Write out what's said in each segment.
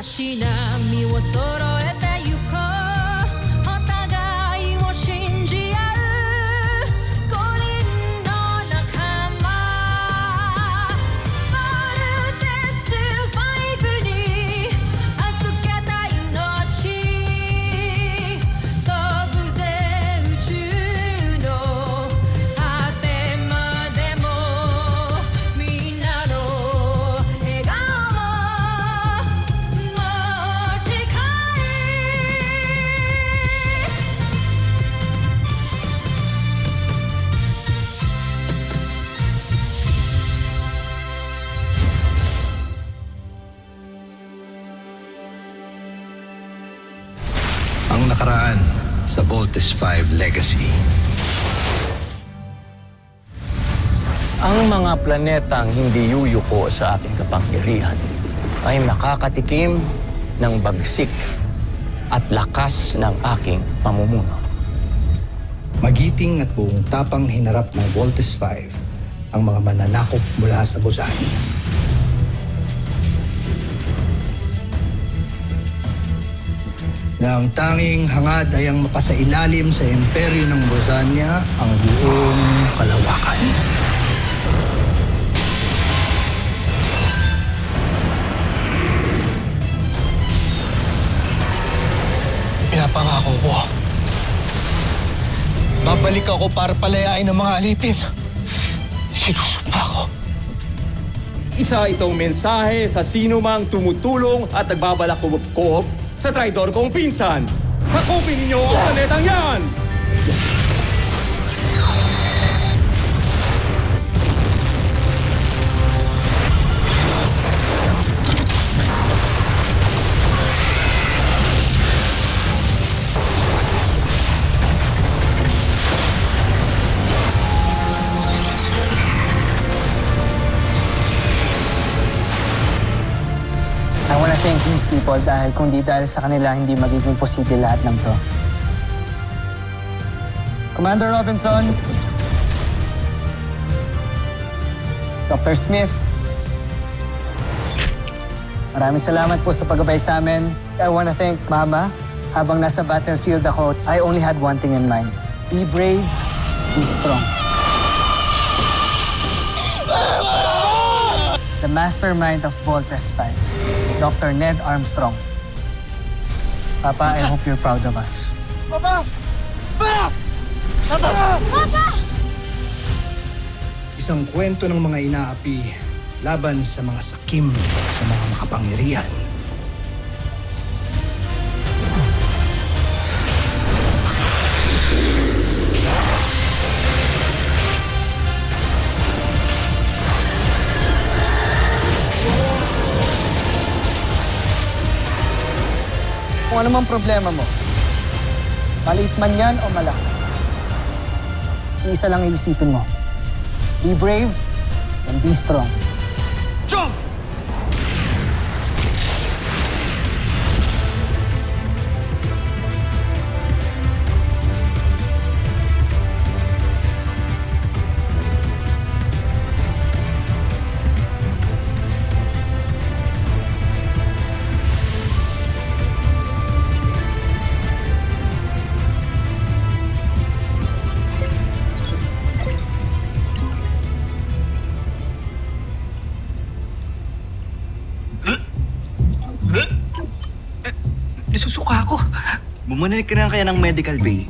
足並みを揃えてゆこうお互いを信じ合う五人の仲間ボルテス5に預けた命飛ぶぜ宇宙の果てまでもみんなの笑顔も近いAng nakaraan sa Voltes 5 Legacy. Ang mga planetang hindi yuyuko sa aking kapangyarihan ay makakatikim ng bagsik at lakas ng aking pamumuno. Magiting at buong tapang hinarap ng Voltes 5 ang mga mananakop mula sa Busan. Na ang tanging hangad ay ang mapasailalim sa imperyo ng Bosanya ang buong kalawakan. Pinapangako ko. Babalik ako para palayain ang mga alipin. Sinusumpa ko. Isa itong mensahe sa sino mang tumutulong at nagbabalak kumupkop sa traidor kong pinsan. Sakupin ninyo ang planetang yan! I want to thank these people dahil kung di dahil sa kanila, hindi magiging posible lahat ng to. Commander Robinson, Dr. Smith, maraming salamat po sa paggabay sa amin. I want to thank Mama. Habang nasa battlefield ako, I only had one thing in mind. Be brave, be strong. The mastermind of Voltes 5, Dr. Ned Armstrong. Papa, I hope you're proud of us. Papa! Papa! Papa! Isang kwento ng mga inaapi laban sa mga sakim sa mga makapangyarihan. Kung ano mang problema mo, maliit man yan o malaki, isa lang iisipin mo. Be brave and be strong. Jump! Nasusuka ako. Bumalik ka na kaya ng medical bay.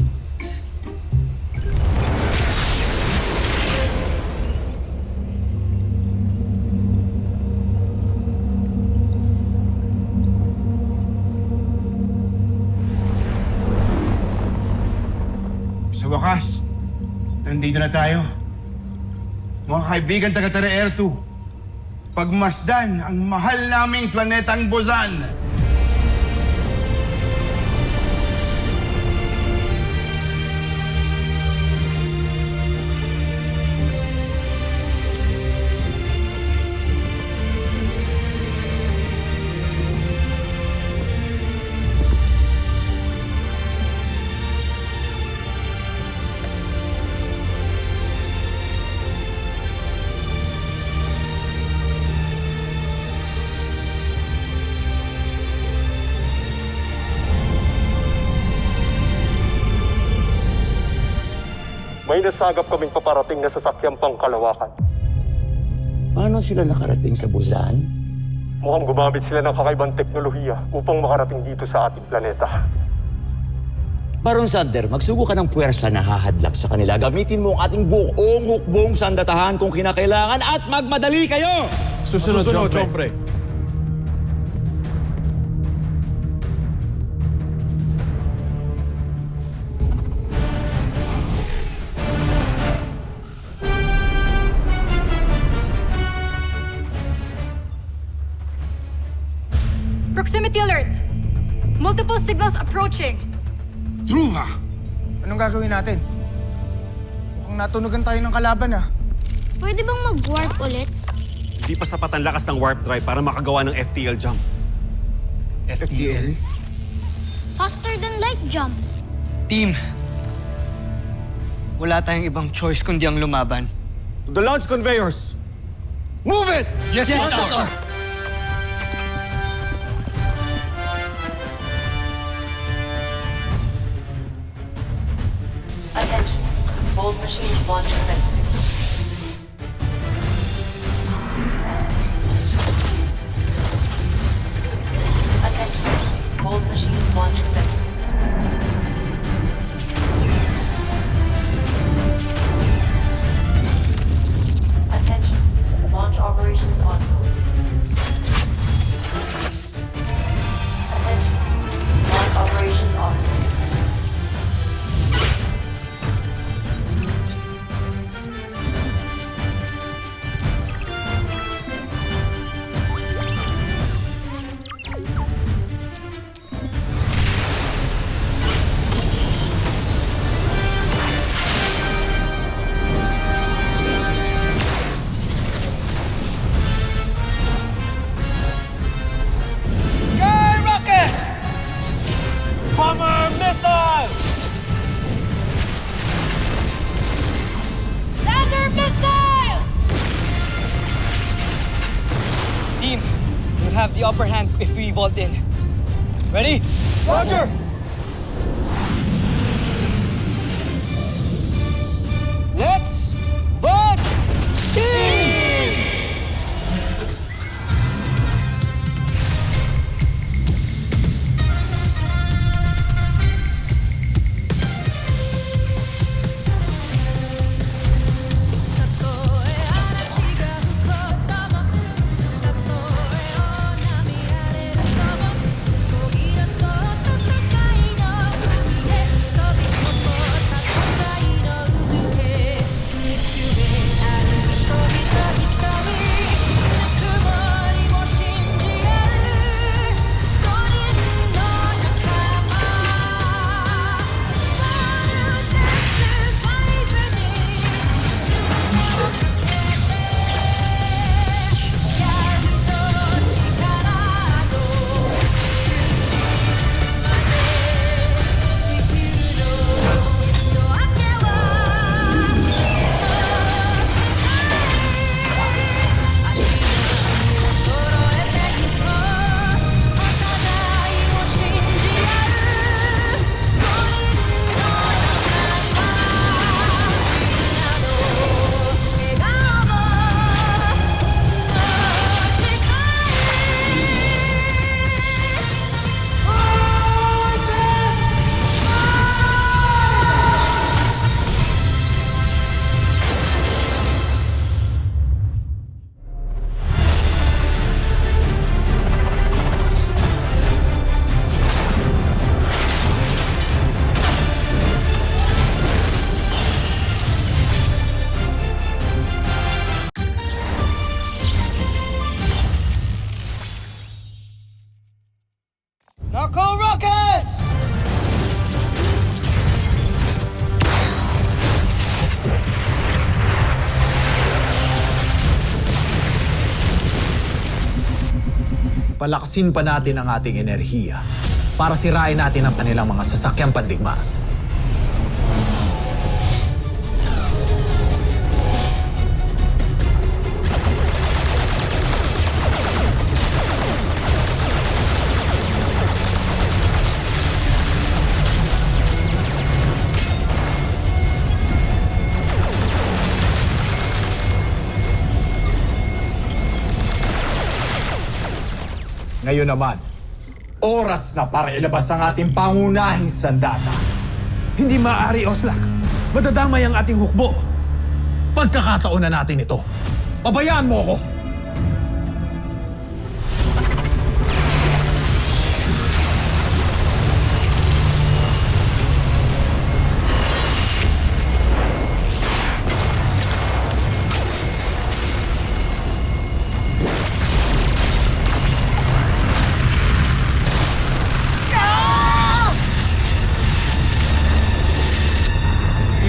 Sa wakas, nandito na tayo. Mga kaibigan taga-Tara Air 2, pagmasdan ang mahal naming planetang Busan. may nasagap kaming paparating na sasakyang pangkalawakan. Paano sila nakarating sa Busan? Mukhang gumamit sila ng kakaibang teknolohiya upang makarating dito sa ating planeta. Baron Sander, magsugo ka ng puwersa na hahadlak sa kanila. Gamitin mo ang ating buong hukbong sandatahan kung kinakailangan at magmadali kayo! Susunod, Jomfrey. Proximity alert! Multiple signals approaching. Druva! Anong gagawin natin? Mukhang natunugan tayo ng kalaban ah. Pwede bang mag-warp ulit? Hindi pa sapat ang lakas ng warp drive para makagawa ng FTL jump. FTL? Faster than light jump. Team, wala tayong ibang choice kundi ang lumaban. To the launch conveyors! Move it! Yes, Doctor! Attention. Bold machines launch commencing. Attention. Bold machines launch commencing. Attention. Launch operations ongoing. Attention. Launch operations ongoing. Lander missile! Team, we'll have the upper hand if we vault in. Ready? Roger! Let's vault in! Narco rockets! Palakasin pa natin ang ating enerhiya para sirain natin ang kanilang mga sasakyang pandigma. Ngayon naman, oras na para ilabas ang ating pangunahing sandata. Hindi maaari, Oslak. Madadamay ang ating hukbo. Pagkakataon na natin ito. Pabayaan mo ako!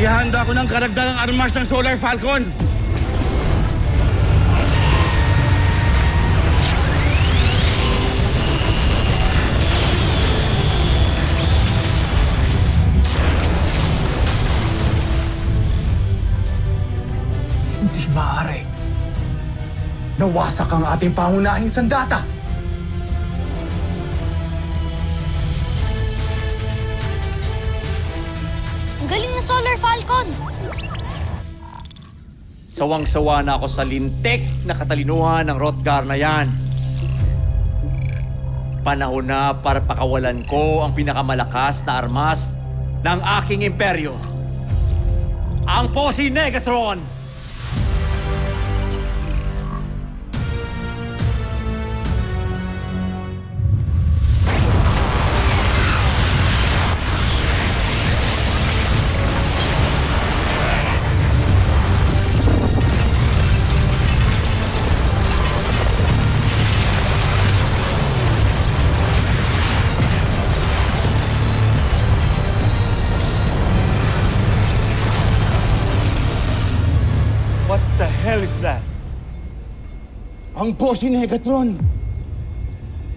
Ihanda ko ng karagdagang armas ng Solar Falcon. Hindi maaari. Nawasak ang ating pangunahing sandata. Ang galing ng Solar Falcon! Sawang-sawa na ako sa lintik na katalinuhan ng Hrothgar na yan. Panahon na para pakawalan ko ang pinakamalakas na armas ng aking imperyo. Ang Posi Negatron! What the hell is that? Ang Posi Negatron.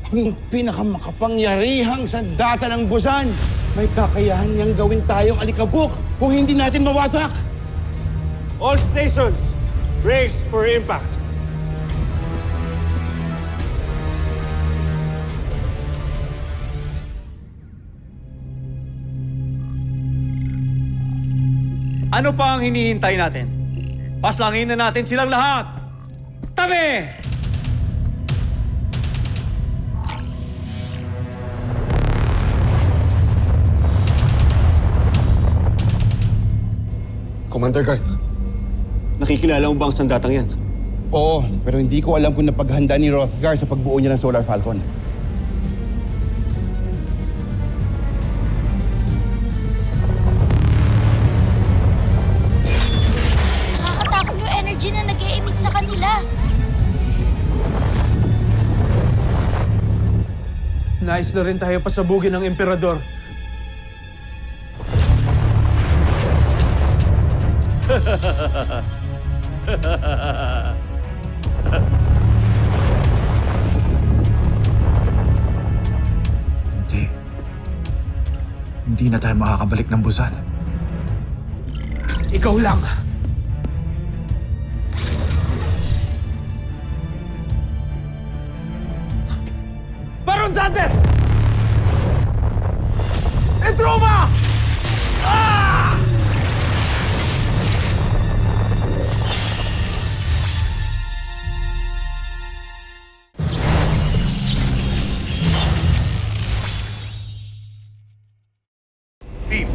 Ang pinakamakapangyarihang sandata ng Busan. May kakayahan niyang gawin tayong alikabok kung hindi natin mawasak. All stations, brace for impact. Ano pa ang hinihintay natin? Paslangin na natin silang lahat! Tabi! Commander Garth, nakikilala mo ba ang sandatang yan? Oo, pero hindi ko alam kung napaghanda ni Hrothgar sa pagbuo niya ng Solar Falcon. Nakakatakot yung energy na nag-e-emit sa kanila. Nais na rin tayo pasabugin ng emperador. Hindi na tayo makakabalik ng Busan. Ikaw lang. Baron Xander! Etroma! Ah! Team,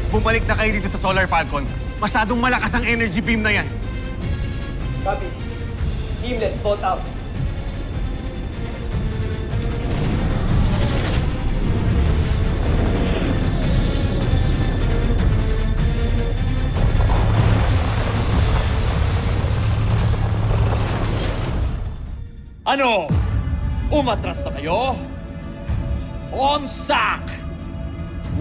bumalik na kayo dito sa Solar Falcon. Masyadong malakas ang energy beam na yan. Copy. Team, let's vote out. Ano? Umatras na kayo? Onsak!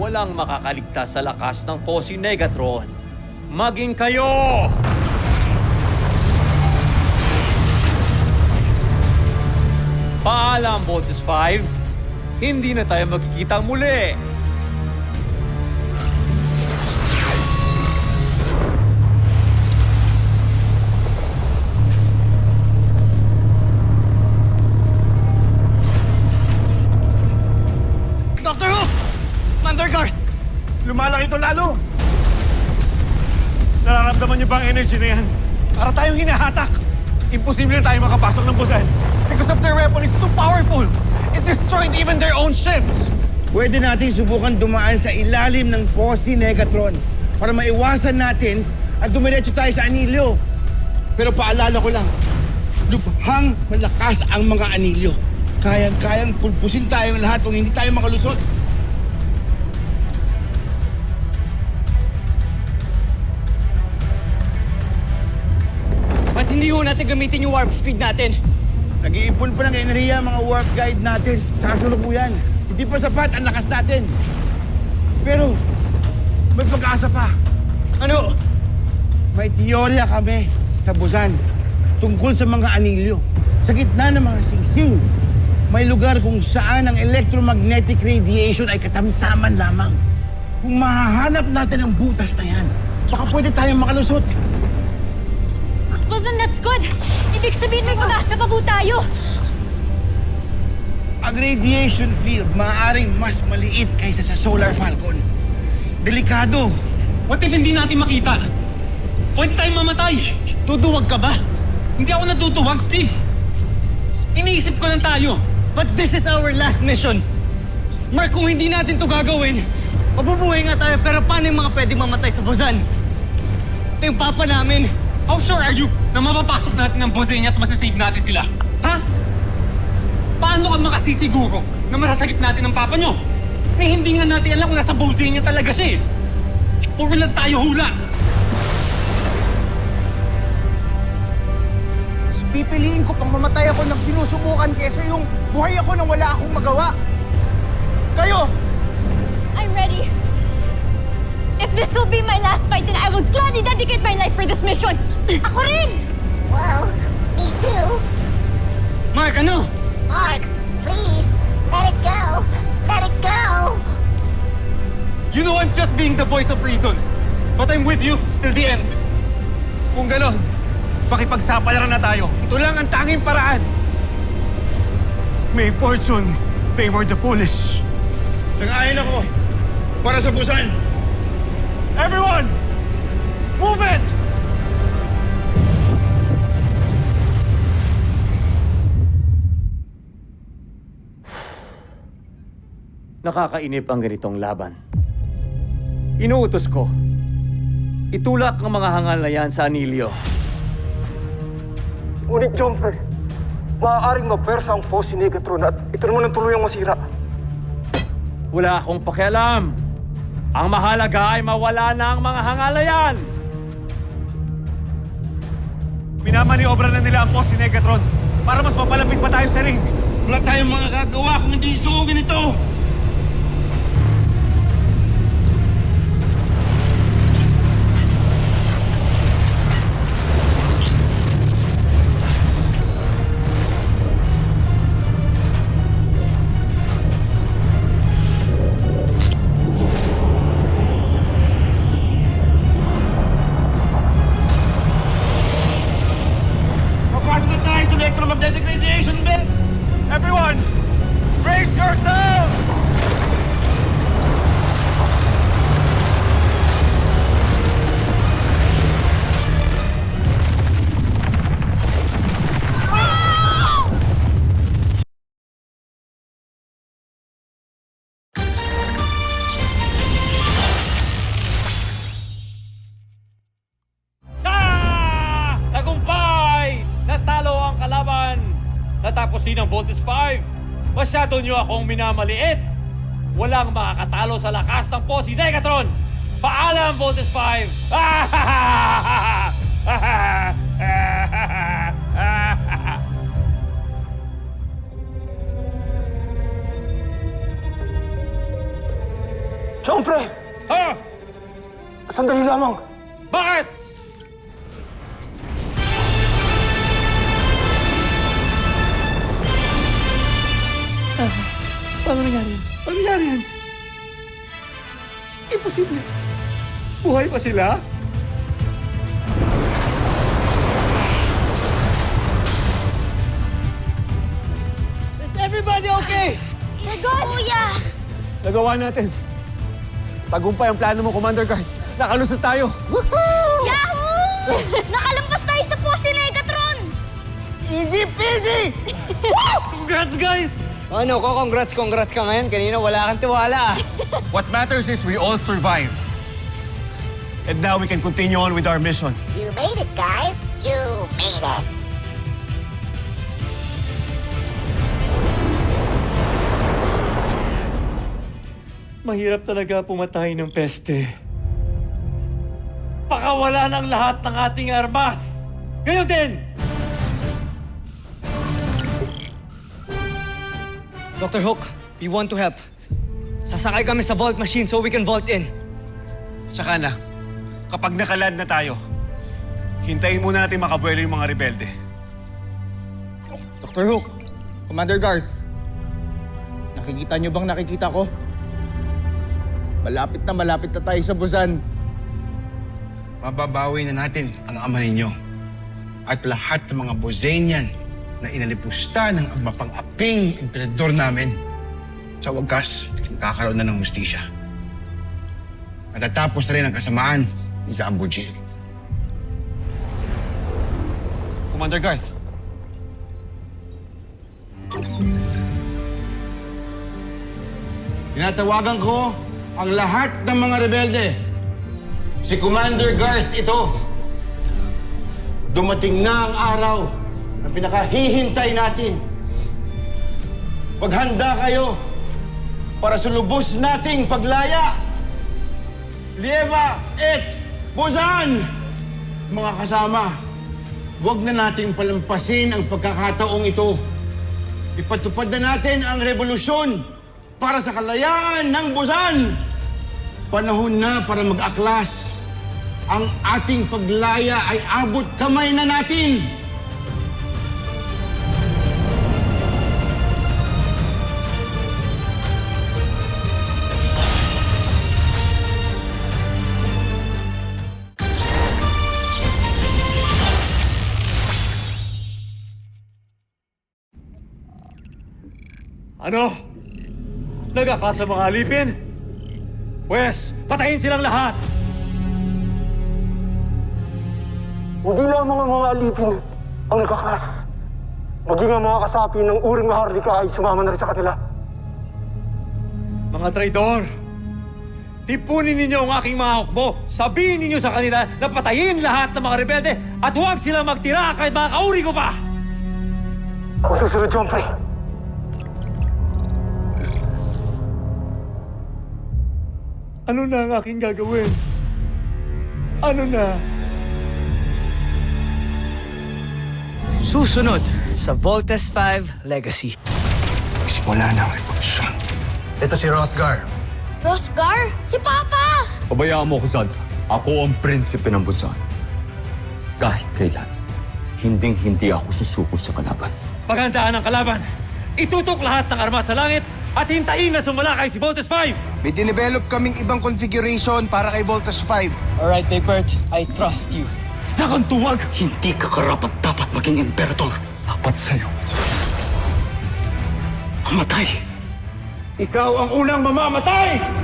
Walang makakaligtas sa lakas ng Posi Negatron. Maging kayo! Paalam, Voltes 5. Hindi na tayo magkikita muli. Dr. Who! Commander Garth! Lumalaki ito lalo! Nararamdaman niyo ba ang energy na yan? Para tayong hinahatak! Imposible na tayo makapasok ng Busan. Because of their weapon, it's too powerful! It destroyed even their own ships! Pwede natin subukan dumaan sa ilalim ng Posi Negatron para maiwasan natin at dumiretso tayo sa anilyo. Pero paalala ko lang, lubhang malakas ang mga anilyo. Kayang-kayang pulpusin tayong lahat kung hindi tayo makalusot. Ba't hindi ho natin gamitin yung warp speed natin? Nag-iipon pa ng enerhiya mga warp guide natin sa kasalukuyan. Hindi pa sapat ang lakas natin. Pero may pag-asa pa. Ano? May teorya kami sa Busan tungkol sa mga anilyo. Sa gitna ng mga singsing, may lugar kung saan ang electromagnetic radiation ay katamtaman lamang. Kung mahahanap natin ang butas na yan, baka pwede tayong makalusot. Well, then that's good. Ibig sabihin may pag-asa pa po tayo. Ang radiation field maaaring mas maliit kaysa sa Solar Falcon. Delikado. What if hindi natin makita? Pwede tayong mamatay. Tuduwag ka ba? Hindi ako natutuwag, Steve. Iniisip ko lang tayo. But this is our last mission. Mark, kung hindi natin to gagawin, mabubuhay nga tayo, pero paano yung mga pwede mamatay sa Busan? Ito yung papa namin. How sure are you na mapapasok natin ng Bosenia at masasave natin sila? Ha? Paano ka makasisiguro na masasagip natin ang papa nyo? Eh, hindi nga natin alam kung nasa Bosenia talaga siya eh. Puro lang tayo hula. Pipiliin ko pang mamatay ako ng sinusubukan kesa yung buhay ako nang wala akong magawa. Kayo! I'm ready. If this will be my last fight, then I will gladly dedicate my life for this mission. Ako rin! Well, me too. Mark, ano? Mark, please, let it go. Let it go. You know I'm just being the voice of reason. But I'm with you till the end. Kung gano'n, pakipagsapalaran na tayo. Ito lang ang tanging paraan. May fortune favor the foolish. Nag-aayon ako para sa Busan. Everyone, move it! Nakakainip ang ganitong laban. Inuutos ko, itulak ang mga hangal na yan sa anilyo. Ngunit, Jumper, maaaring mapersa ang Posi Negatron at ito naman ang tuluyang masira. Wala akong pakialam. Ang mahalaga ay mawala na ang mga hangal na yan. Minamaniobra na nila ang Posi Negatron para mas mapalapit pa tayo sa ring. Wala tayong mga gagawa kung hindi isugin ito. Electromagnetic radiation belt! Everyone, brace yourselves! Tagumpay! Natalo ang kalaban! Natapusin ang Voltes 5! Masyado niyo akong minamaliit! Walang makakatalo sa lakas ng Posi Negatron! Paalam, Voltes 5! Siyempre! Ha? Sandali lamang! Bakit? Paano nangyari yan? Paano nangyari yan? Imposible. Buhay pa sila? Is everybody okay? Yes, Kuya! Nagawa natin. Tagumpay ang plano mo, Commander Guard. Nakalusot tayo. Yahoo! Nakalampas tayo sa Posi Negatron! Easy peasy! Congrats, guys! Ano ko, congrats ka ngayon. Kanina wala kang tiwala. What matters is we all survived. And now we can continue on with our mission. You made it, guys. You made it. Mahirap talaga pumatay ng peste. Pakawala ng lahat ng ating armas. Gayon din! Dr. Hook, we want to help. Sasakay kami sa vault machine so we can vault in. Tsaka na, kapag nakaland na tayo, hintayin muna natin makabuelo yung mga rebelde. Dr. Hook, Commander Garth, nakikita niyo bang nakikita ko? Malapit na tayo sa Busan. Mababawi na natin ang ama ninyo at lahat ng mga Bosanian na inalipusta ng mapang-aping emperador namin. Sa wagas, kakaroon na ng hustisya. Matatapos na rin ang kasamaan ni Zambojil. Commander Garth, Tinatawagan ko ang lahat ng mga rebelde. Si Commander Garth ito. Dumating na ang araw na pinakahihintay natin. Maghanda kayo para sa lubos nating paglaya. Lieva et Busan! Mga kasama, huwag na nating palampasin ang pagkakataong ito. Ipatupad na natin ang revolusyon para sa kalayaan ng Busan. Panahon na para mag-aklas. Ang ating paglaya ay abot kamay na natin. Ano? Nagakas sa mga alipin? Pwes, patayin silang lahat! Hindi lamang ang mga alipin ang nagkakas. Maging ang mga kasapi ng uring Maharlika ay sumama na rin sa kanila. Mga traidor! Tipunin ninyo ang aking mga hukbo. Sabihin ninyo sa kanila na patayin lahat ng mga rebelde at huwag silang magtira kahit mga kauri ko pa! Ako susunod, John Pre. Ano na ang aking gagawin? Ano na? Susunod sa Voltes 5 Legacy. Simula na ang revolusyon. Ito si Rothgar. Rothgar? Si Papa! Pabayaan mo ako, Zad. Ako ang prinsipe ng Busan. Kahit kailan, hinding-hindi ako susuko sa kalaban. Paghandaan ang kalaban, itutok lahat ng armas sa langit at hintayin na sumalakay si Voltes 5! May dinevelop kaming ibang configuration para kay Voltes 5. Alright, Taybert. I trust you. Sa kang tuwag, hindi ka karapat-dapat maging emperador. Dapat sa'yo. Mamatay. Ikaw ang unang mamamatay!